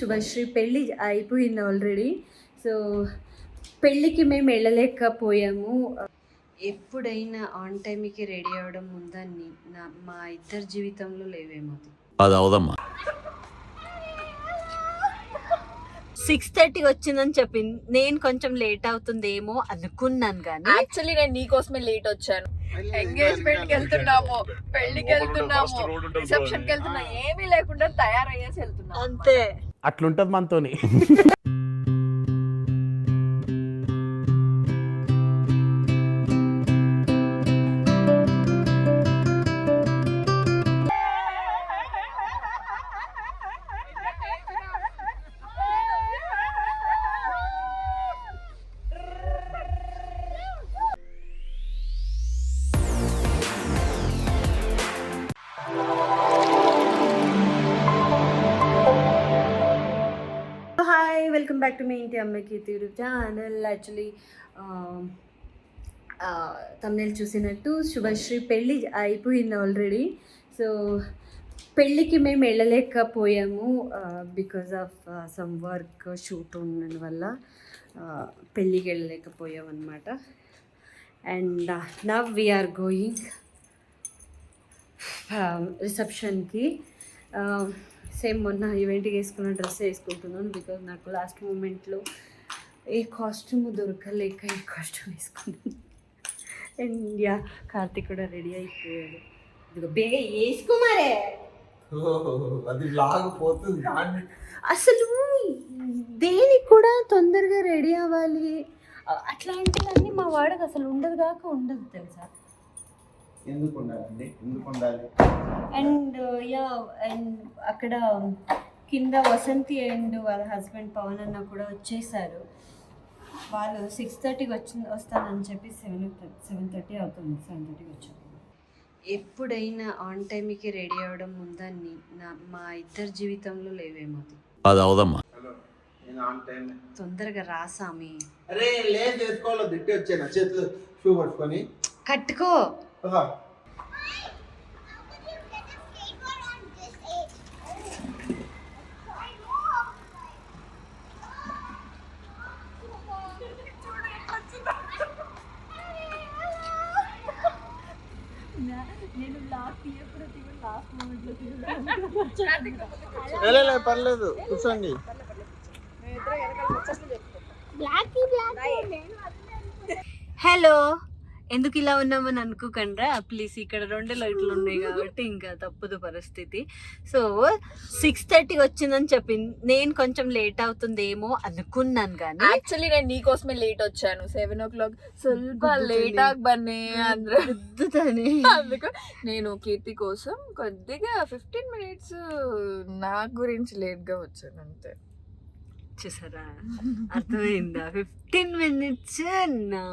శుభశ్రీ పెళ్ళి అయిపోయింది already. So పెళ్ళికి మేము వెళ్ళలేకపోయాము. ఎప్పుడైనా ఆన్ టైంకి రెడీ అవ్వడం ఉందని మా ఇద్దరి జీవితంలో లేవేమో. అది అవదమ్మా. 6:30 వచ్చిందని చెప్పి నేను కొంచెం లేట్ అవుతుందేమో అనుకున్నాను, కానీ యాక్చువల్లీ నేను నీకోసమే లేట్ వచ్చాను. ఎంగేజ్మెంట్ కి వెళ్తున్నాము, పెళ్లికి వెళ్తున్నాము, రిసెప్షన్ కి వెళ్తున్నా, ఏమీ లేకుండా తయారయ్యేసి వెళ్తున్నాము అంతే. అట్లుంటది మనతోని. వెల్కమ్ బ్యాక్ టు మీ ఇంటి అమ్మకి యూట్యూబ్ ఛానల్. యాక్చువల్లీ తమ్నేల్ చూసినట్టు శుభశ్రీ పెళ్ళి అయిపోయింది ఆల్రెడీ. సో పెళ్ళికి మేము వెళ్ళలేకపోయాము because of some work shoot ఉన్నది వల్ల పెళ్ళికి వెళ్ళలేకపోయాం అనమాట. అండ్ నవ్ వీఆర్ గోయింగ్ రిసెప్షన్కి. సేమ్ మొన్న ఈవెంట్కి వేసుకున్న డ్రెస్ వేసుకుంటున్నాను బికాజ్ నాకు లాస్ట్ మూమెంట్లో ఏ కాస్ట్యూమ్ దొరకలేక ఈ కాస్ట్యూమ్ వేసుకున్నాను. అండ్ యా, కార్తీక్ కూడా రెడీ అయిపోయాడు. ఇదిగో బేగ వేసుకోమారే. అది లాగిపోతుంది. అసలు దేనికి కూడా తొందరగా రెడీ అవ్వాలి అట్లాంటివన్నీ మా వాడికి అసలు ఉండదు కాక ఉండదు తెలుసా. ఎందుకు ఉండాలండి, ఎందుకు ఉండాలి. అండ్ యా, అండ్ అక్కడ కింద వసంతి అండ్ వాళ్ళ హస్బెండ్ పవన్ అన్న కూడా వచ్చేసారు. వాళ్ళు 6:30కి వస్తానని చెప్పి 7:30 అవుతుంది. 7:30కి వచ్చారు. ఎప్పుడైనా ఆన్ టైంకి రెడీ అవ్వడం ఉందని మా ఇద్దరి జీవితంలో లేవేమో. అది అవదమ్మా. తొందరగా రాసామి. అరే లేదు చేసుకోవాలి, దిట్టి వచ్చాను చేతులు షూ పట్టుకొని కట్టుకో. పర్లేదు కూర్చోండి. హలో, ఎందుకు ఇలా ఉన్నామని అనుకోకండి ప్లీజ్. ఇక్కడ 2 లైట్లు ఉన్నాయి కాబట్టి ఇంకా తప్పదు పరిస్థితి. సో 6:30 వచ్చిందని చెప్పి నేను కొంచెం లేట్ అవుతుందేమో అనుకున్నాను, కానీ యాక్చువల్లీ నేను నీకోసమే లేట్ వచ్చాను. 7 o'clock ಸ್ವಲ್ಪ లేట్ ఆಗಿ బన్నే అందరూ అందుకు నేను కీర్తి కోసం కొద్దిగా 15 minutes నా గురించి లేట్ గా వచ్చాను అంతే. చూసారా, అర్థమైందా? 15 minutes నా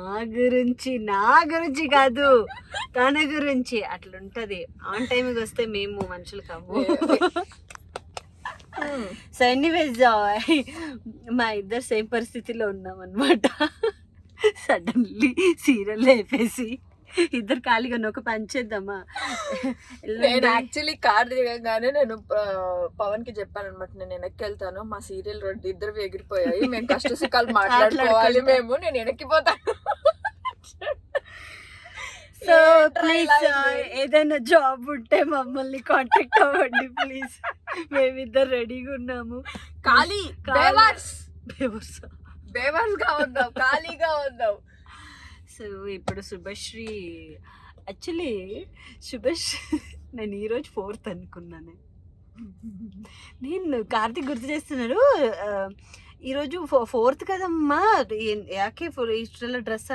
గురించి కాదు, తన గురించి. అట్లుంటది. ఆన్ టైంకి వస్తే మేము మనుషులు కాము. సో ఎనీవేస్ మా ఇద్దరు సేమ్ పరిస్థితిలో ఉన్నాం అనమాట. సడన్లీ సీరియల్ అయిపోయి ఇద్దరు ఖాళీగా ఒక పని చేద్దామా. నేను యాక్చువల్లీ కార్ దిగగానే నేను పవన్ కి చెప్పాను అనమాట, నేను వెనక్కి వెళ్తాను, మా సీరియల్ 2 ఇద్దరు ఎగిరిపోయాయి, మేము కష్ట సుఖాలు మాట్లాడుకోవాలి, నేను వెనక్కిపోతాను. సో ప్లీజ్ ఏదైనా జాబ్ ఉంటే మమ్మల్ని కాంటాక్ట్ అవ్వండి ప్లీజ్. మేమిద్దరు రెడీగా ఉన్నాము. బేవర్స్గా ఉందాం, ఖాళీగా ఉందాం. సో ఇప్పుడు శుభశ్రీ, యాక్చువల్లీ నేను ఈరోజు 4th అనుకున్నాను. నేను కార్తీక్ గుర్తు చేస్తున్నాడు, ఈరోజు 4th కదమ్మా, యాకే ఇష్టంలో డ్రెస్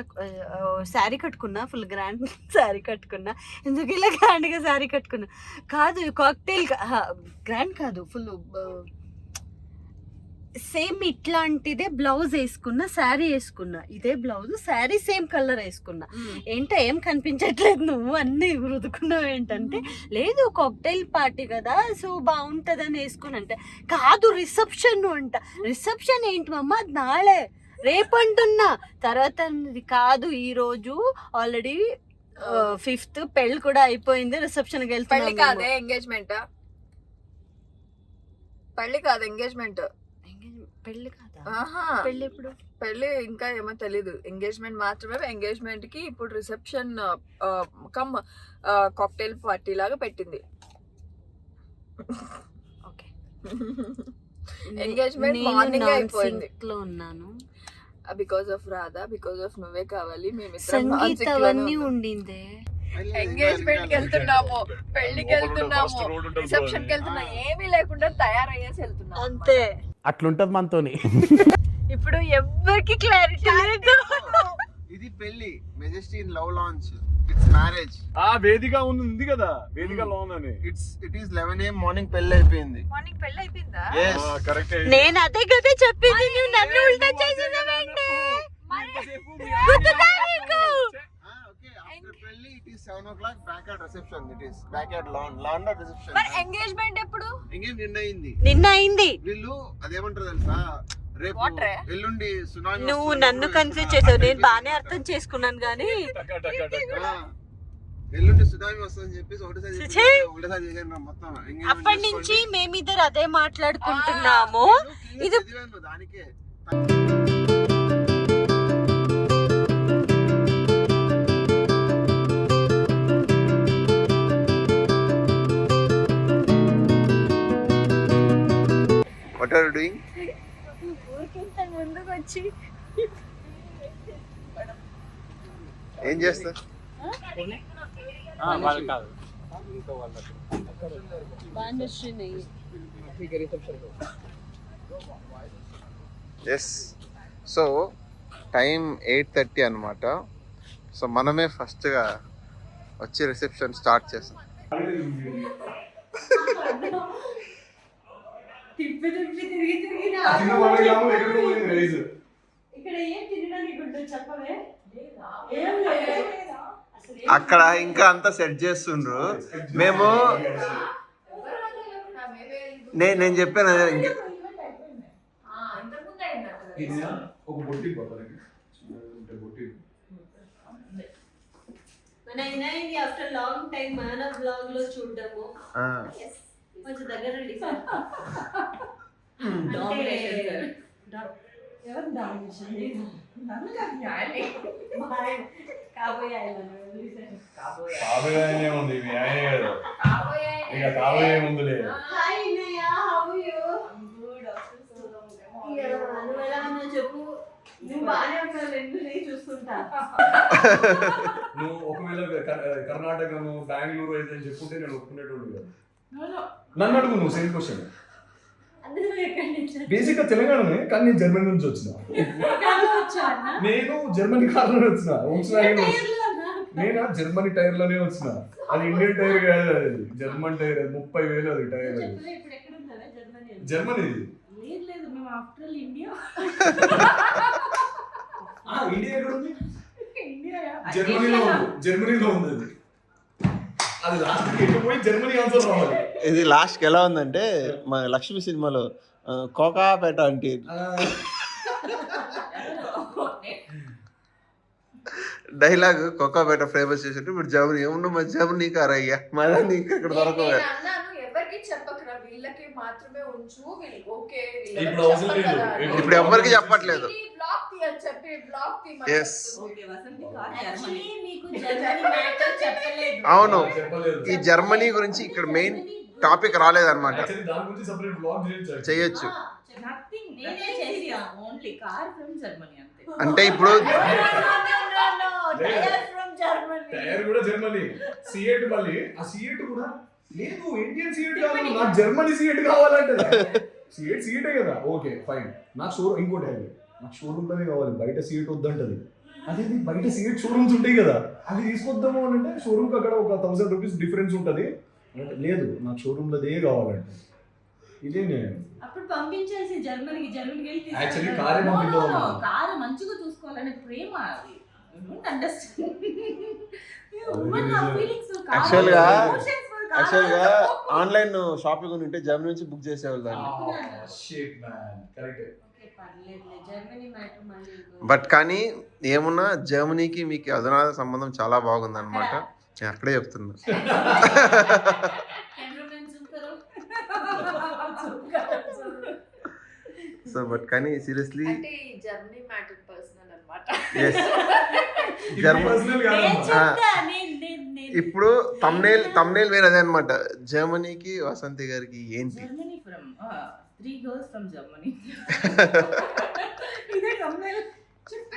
శారీ కట్టుకున్నా, ఫుల్ గ్రాండ్ శారీ కట్టుకున్నా. ఎందుకు ఇలా గ్రాండ్గా శారీ కట్టుకున్నా కాదు, కాక్టైల్ గ్రాండ్ కాదు, ఫుల్ సేమ్ ఇట్లాంటిదే బ్లౌజ్ వేసుకున్నా, శారీ వేసుకున్నా, ఇదే బ్లౌజ్ శారీ సేమ్ కలర్ వేసుకున్నా. ఏంటో ఏం కనిపించట్లేదు, నువ్వు అన్నీ రుదుకున్నావు ఏంటంటే, లేదు కాక్టైల్ పార్టీ కదా సో బాగుంటుందని వేసుకుని. అంటే కాదు రిసెప్షన్ అంట. రిసెప్షన్ ఏంటి మమ్మ, అది నాಳೆ రేపు అంటున్నా. తర్వాత కాదు, ఈరోజు ఆల్రెడీ 5th పెళ్ళి కూడా అయిపోయింది, రిసెప్షన్కి వెళ్తాను. ఎంగేజ్మెంట్ పెళ్లి కాదు, ఎంగేజ్మెంట్. పెళ్లి కాదా? ఆహా, పెళ్లి ఎప్పుడు? పెళ్లి ఇంకా ఏమో తెలీదు. ఎంగేజ్మెంట్ మాత్రమే. ఎంగేజ్మెంట్ కి ఇప్పుడు రిసెప్షన్ కమ్ కాక్టైల్ పార్టీ లాగా పెట్టింది. ఓకే. ఎంగేజ్మెంట్ మార్నింగ్ అయిపోయింది. లో ఉన్నాను because of Radha, because of నువ్వే కావాలి. సంగీత అవన్నీ ఉండిందే. ఎంగేజ్మెంట్ కి వెళ్తున్నాము, పెళ్లికి వెళ్తున్నాము, రిసెప్షన్ కి వెళ్తున్నాము, ఏమీ లేకుండా తయారయ్యేసి వెళ్తున్నాము అంతే. అట్లుంటది మనతోని. ఇప్పుడు ఎవ్వరికి క్లారిటీ లేదు. ఇది పెళ్లి, majesty love launch, it's marriage. వేదిక ఉంది కదా, వేదిక లోన్ అని. ఇట్ ఈస్ 11 AM మార్నింగ్ పెళ్లి అయిపోయింది. మార్నింగ్ పెళ్లి అయిపోయిందా? Yes. కరెక్ట్. నేను అదే కదా చెప్పింది, నువ్వు నన్ను ఉల్టా చేసినావేంటి? గుర్తుతా నీకు? Okay, after పెళ్లి it is 7 o'clock backyard reception. It is backyard lawn reception. మరి ఎంగేజ్మెంట్ ఎప్పుడు? నిన్న అయింది. నిన్న అయింది. వీళ్ళు అదేమంటారు తెలుసా, రేపు ఎల్లుండి సునామీ. నువ్వు నన్ను కన్ఫ్యూజ్ చేసావు, నేను బానే అర్థం చేసుకున్నాను గానీ ఎల్లుండి సునామీ వస్తుందని చెప్పేసి ఒకటేసారి చేశాను మొత్తం. అప్పటి నుంచి మేమిద్దరు అదే మాట్లాడుకుంటున్నాము. ఇది దానికే What are you doing? ముందుకు వచ్చి ఏం చేస్తా? ఎస్. సో టైం 8:30 అనమాట. సో మనమే ఫస్ట్గా వచ్చి రిసెప్షన్ స్టార్ట్ చేస్తాం. అక్కడ ఇంకా అంతా సెట్ చేస్తుండ్రు. మేము నేను చెప్పాను ఆఫ్టర్ లాంగ్ టైం మన బ్లాగ్ లో చూడము. కొంచెం దగ్గర చెప్పు. నువ్వు బాగానే ఉంటావు, చూస్తుంటా. నువ్వు ఒకవేళ కర్ణాటకను బెంగళూరు అయితే చెప్పుంటే నేను ఒప్పుకునేటోడు కదా. నన్ను అడుగు నువ్వు, సేమ్ క్వశ్చన్. బేసిక్ గా తెలంగాణనే, కానీ నేను జర్మనీ నుంచి వచ్చిన. నేను జర్మనీ కార్ లోనే వచ్చిన. నేను జర్మనీ టైర్ లోనే వచ్చిన. అది ఇండియన్ టైర్ కాదు, అది జర్మన్ టైర్. 30,000 అది టైర్. అది జర్మనీ. ఇండియా ఎక్కడ ఉంది? జర్మనీలో ఉంది. అది లాస్ట్ పోయి జర్మనీ ఆన్సర్ రావాలి. ఇది లాస్ట్కి ఎలా ఉందంటే మా లక్ష్మి సినిమాలో కోకాపేట అంటే డైలాగ్ కోకాపేట ఫేమస్ చేసినట్టు ఇప్పుడు జర్మనీ ఏమన్నా మా జర్మనీ కార్ అయ్యా మళ్ళీ నీకు అక్కడ దొరకవు. ఎవరికి చెప్పకరా, వీళ్ళకి మాత్రమే ఉంచు. ఇప్పుడు ఎవరికి చెప్పట్లేదు. అవును, ఈ జర్మనీ గురించి ఇక్కడ మెయిన్ టాపిక్ రాలేదన్నమాట. చేయొచ్చు అంటే ఇప్పుడు టైర్ కూడా జర్మనీ. సిఎట్ మళ్ళీ ఆ సిఎట్ కూడా లేదు, ఇండియన్ సిఎట్ కావాలి, నాకు జర్మనీ సిఎట్ కావాలంటే సిఎటే కదా. ఓకే ఫైన్, నాకు షోరూమ్ ఇంకోటి నాకు షోరూమ్ లోనే కావాలి, బయట సిఎట్ వద్దంటది. అదే బయట సిఎట్ షోరూమ్స్ ఉంటాయి కదా, అవి తీసుకొద్దాము అని అంటే షోరూమ్కి అక్కడ ఒక 1000 రూపీస్ డిఫరెన్స్ ఉంటుంది. లేదు నాకు షోరూమ్ లోదే కావాలంటే ఇదే నేను అప్పుడు పంపించాల్సి జర్మనీకి. జర్మనీకి యాక్చువల్లీ కారే పంపిద్దాం. కారు మంచిగా చూసుకోవాలనే ప్రేమ. యాక్చువల్గా ఆన్లైన్ షాపింగ్ ఉంటే జర్మనీ నుంచి బుక్ చేసేవాళ్ళు దాన్ని. బట్ కానీ ఏమున్నా జర్మనీకి మీకు అధునాత సంబంధం చాలా బాగుంది అనమాట. నేను అక్కడే చెప్తున్నా. సో బట్ కానీ సీరియస్లీ అంటే ఈ జర్నీ మ్యాటర్ పర్సనల్ అన్నమాట. ఎస్ జర్మనీ ఇప్పుడు తమ్నేల్ వేరే అదే అనమాట. జర్మనీకి వసంతి గారికి ఏంటి Germany from 3 girls from Germany. ఇదే thumbnail.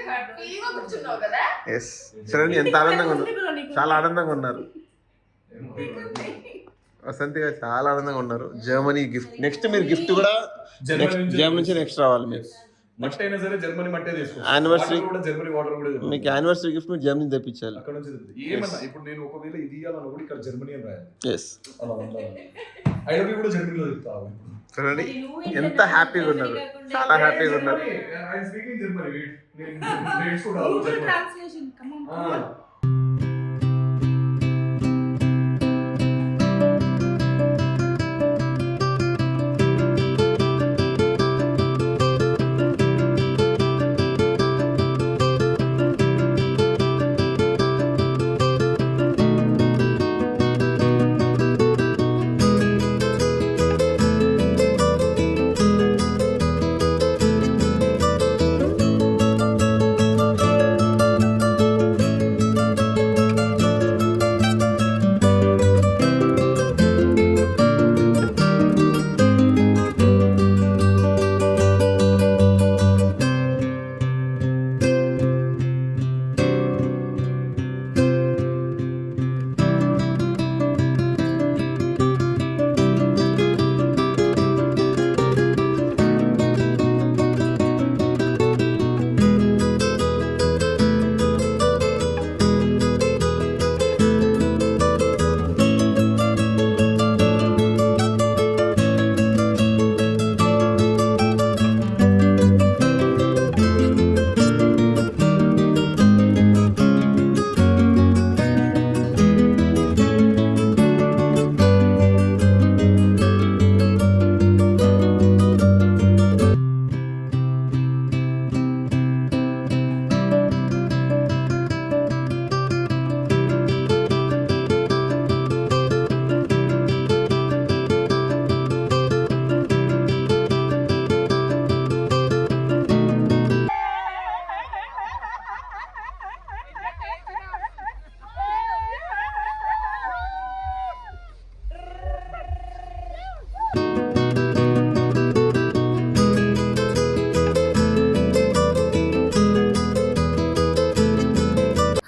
హ్యాపీగా కూర్చున్నావు కదా. ఎస్ చూడండి ఎంత ఆనందంగా ఉన్నారు, చాలా ఆనందంగా ఉన్నారు. వసంతి గారు చాలా ఆనందంగా ఉన్నారు. జర్మనీ గిఫ్ట్ నెక్స్ట్ మీరు గిఫ్ట్ కూడా జర్మనీ నుంచి నెక్స్ట్ రావాలి మీరు. మట్టి అయినా సరే జర్మనీ మట్టే తీసుకోవాలి. Anniversary- Water కూడా జర్మనీ వాటర్ కూడా జర్మనీ. మీకు యానివర్సరీ గిఫ్ట్ మీరు జర్మనీ తెప్పించాలి. అక్కడ నుంచి తెప్పిద్ది. ఏమన్నా ఇప్పుడు నేను ఒకవేళ ఇది ఇవ్వాలన్నా కూడా ఇక్కడ జర్మనీ అని రాయాలి. ఎస్ అలా ఐ లవ్ యూ కూడా జర్మనీలో చెప్తావు. చూడండి ఎంత హ్యాపీగా ఉన్నారు, చాలా హ్యాపీగా ఉన్నారు. I speaking Germany. నేను నేర్చుకోవాలి Google Germany. translation. Come on.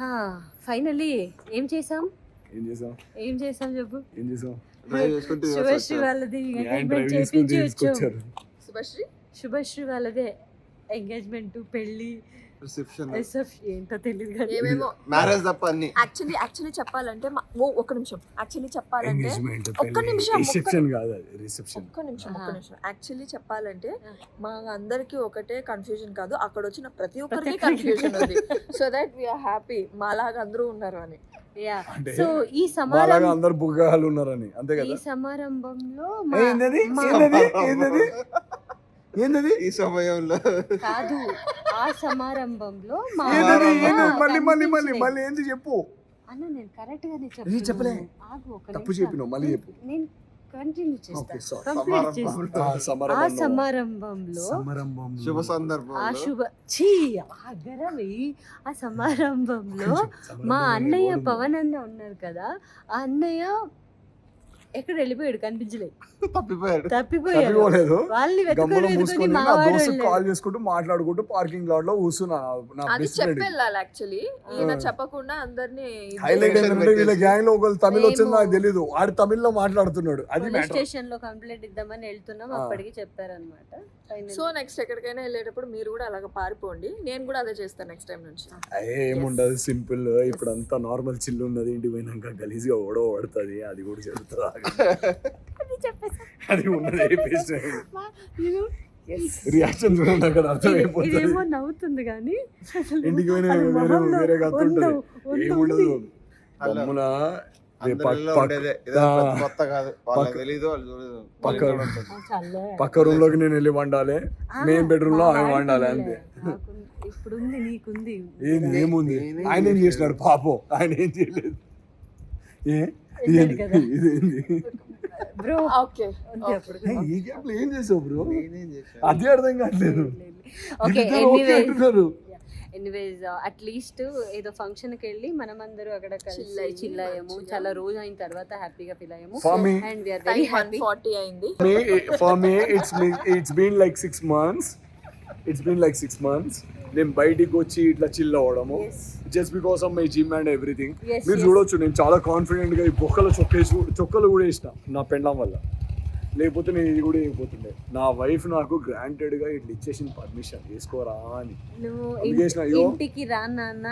ఆ. ఫైనలీ ఏం చేసాం ఏం చేసాం చెప్పు. శుభశ్రీ వాళ్ళది ఎంగేజ్మెంట్ చేపించి వచ్చాం. శుభశ్రీ శుభశ్రీ వాళ్ళదే ఎంగేజ్మెంట్, పెళ్లి, రిసెప్షన్ ఏంటో తెలియదు కానీ ఏమేమో మ్యారేజ్ తప్ప అన్ని. యాక్చువల్లీ చెప్పాలంటే ఒక్క నిమిషం. యాక్చువల్లీ చెప్పాలంటే ఒక్క నిమిషం యాక్చువల్లీ చెప్పాలంటే మా అందరికి ఒకటే కన్ఫ్యూజన్ కాదు, అక్కడ వచ్చిన ప్రతి ఒక్కరికి కన్ఫ్యూజన్ ఉంది. సో దట్ వీఆర్ హ్యాపీ మాలాగా అందరూ ఉన్నారు అని. యా సో ఈ సమారంభం అందరు బుగ్గాలు ఉన్నారని అంతే ఈ కదా. సమారంభంలో ఏంటది ఈ సమయంలో కాదు, ఆ సమారంభంలో మా మళ్ళీ ఏంటి చెప్పు. అన్న నేను కరెక్ట్ గానే చెప్పలే. ఆగు ఒక తప్పు నిమిషం. చెప్పినావు, మళ్ళీ చెప్పు. నేను కంటిన్యూ Okay, చేస్తా, sorry. కంప్లీట్ చేస్తా. ఆ సమారంభంలో శుభ ఆ సందర్భంలో శుభ ఆగరవి ఆ సమారంభంలో మా అన్నయ్య పవన్ అన్న ఉన్నారు కదా, ఆ అన్నయ్య ఎక్కడ వెళ్ళిపోయాడు, కనిపించలేదు, తప్పిపోయాడు. తప్పిపోయాడు. వాళ్ళని వెతుకొని మా వాడు వెళ్ళాడు. కాల్ చేసుకుంటూ మాట్లాడుకుంటూ పార్కింగ్ లాట్ లో కూర్చున్నా. నా అది బెస్ట్ ఫ్రెండ్ చెప్పెళ్ళాలి యాక్చువల్లీ. ఈయన చెప్పకుండా అందరినీ హైలైట్ ఏంటంటే వీళ్ళ గ్యాంగ్ లో ఒకళ్ళు తమిళ్ వచ్చింది నాకు తెలీదు, ఆడు తమిళ్ లో మాట్లాడుతున్నాడు. అది పోలీస్ స్టేషన్ లో కంప్లైంట్ ఇద్దామని వెళ్తున్నాం, అప్పటికి చెప్పారనమాట. సో నెక్స్ట్ ఎక్కడికైనా వెళ్ళేటప్పుడు మీరు కూడా అలాగ పారిపోండి, నేను కూడా అదే చేస్తాను నెక్స్ట్ టైం నుంచి. ఏముండదు, సింపుల్. ఇప్పుడు అంతా నార్మల్ చిల్లు ఉన్నది, ఇంటికి పోయినాక గలీజ్ గా ఓడో పడుతుంది, అది కూడా జరుగుతుంది. అది ఉన్నది రియాక్షన్ చూడండి, అక్కడ అర్థమైపోతుంది. ఇదేమో నవ్వుతుంది కానీ ఇంటికి పోయిన వేరే కత్తుంటది, ఏముండదు. గమ్మున కొత్త కాదు, వాళ్ళకి తెలీదు, వాళ్ళు చూడదు. పక్క రూమ్ లోకి నేను వెళ్ళి వండాలి, మెయిన్ బెడ్రూమ్ లో ఆమె వండాలి అంతే. ఇప్పుడు నీకుంది ఏముంది, ఆయన ఏం చేసినాడు పాపం, ఆయన ఏం చేయలేదు. పెట్టాడు కదా ఇదేంది బ్రో. ఓకే ఈ గ్యాప్ ఏం చేసావు బ్రో? నేనేం చేశాను? అదే అర్థం కావట్లేదు. ఓకే వీళ్ళిద్దరూ ఓకే అంటున్నారు. ఎనీవేస్ అట్లీస్ట్ ఏదో ఫంక్షన్ కి వెళ్ళి మనం అందరూ అక్కడ Chill కలిసి అయ్యి చిల్ అయ్యాము, మంచిగా. చాలా రోజు అయిన తర్వాత హ్యాపీగా ఫీల్ అయ్యాము. For me, and we are very happy. 140 అయింది. for me, it's been like 6 months. It's been like 6 months. నేను బయటికి వచ్చి ఇట్లా చిల్ అవ్వడము just because of my gym and everything. Yes, మీరు yes. చూడొచ్చు నేను చాలా కాన్ఫిడెంట్ గా ఈ చొక్కలు కూడా వేసిన నా పెండం వల్ల, లేకపోతే నేను ఇది కూడా వేయకపోతుండే. నా వైఫ్ నాకు గ్రాంటెడ్ గా ఇట్లా ఇచ్చేసిన పర్మిషన్ వేసుకోరా అని. నువ్వు అందుకేసిన అయ్యో ఇంటికి రా నాన్న,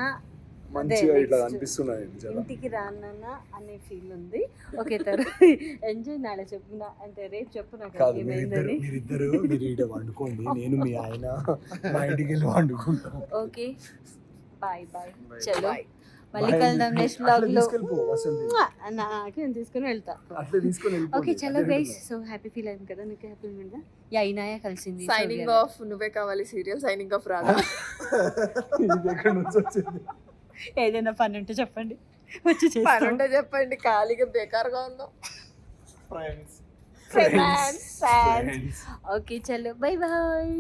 మంచిగా అదే ఇట్లా next. అనిపిస్తున్నాయి చాలా. ఇంటికి రా నాన్న అనే ఫీల్ ఉంది. ఓకే తర్వాత ఎంజాయ్ నాಳೆ చెప్పు అంటే రేపు చెప్పు నాకు కాదు ఏమైందని. మీరిద్దరు మీరు ఇట వండుకోండి, నేను మీ ఆయన మా ఇంటికి వెళ్ళి వండుకుంటాం. ఓకే బాయ్ బాయ్ చలో Bye. మళ్ళీ Bye. కలుద్దాం నెక్స్ట్ అట్లా బ్లాగ్ లో. తీసుకెళ్ళిపో, వసంతి. నాకు నేను తీసుకుని వెళ్తా. అట్లా తీసుకొని వెళ్ళిపోండి. ఓకే చలో అదే గైస్, సో హ్యాపీ ఫీల్ అయింది కదా, నీకు హ్యాపీ ఉందా? యా ఇనాయా కలిసింది. సైనింగ్ ఆఫ్ నువ్వే కావాలి సీరియల్, సైనింగ్ ఆఫ్ రాదా. ఇది ఎక్కడి నుంచి వచ్చింది? ఏదైనా పని ఉంటే చెప్పండి, వచ్చి పని చేస్తాం. ఉంటే చెప్పండి, ఖాళీగా బేకార్గా ఉన్నాం. Friends Friends. ఓకే చలో బై బాయ్.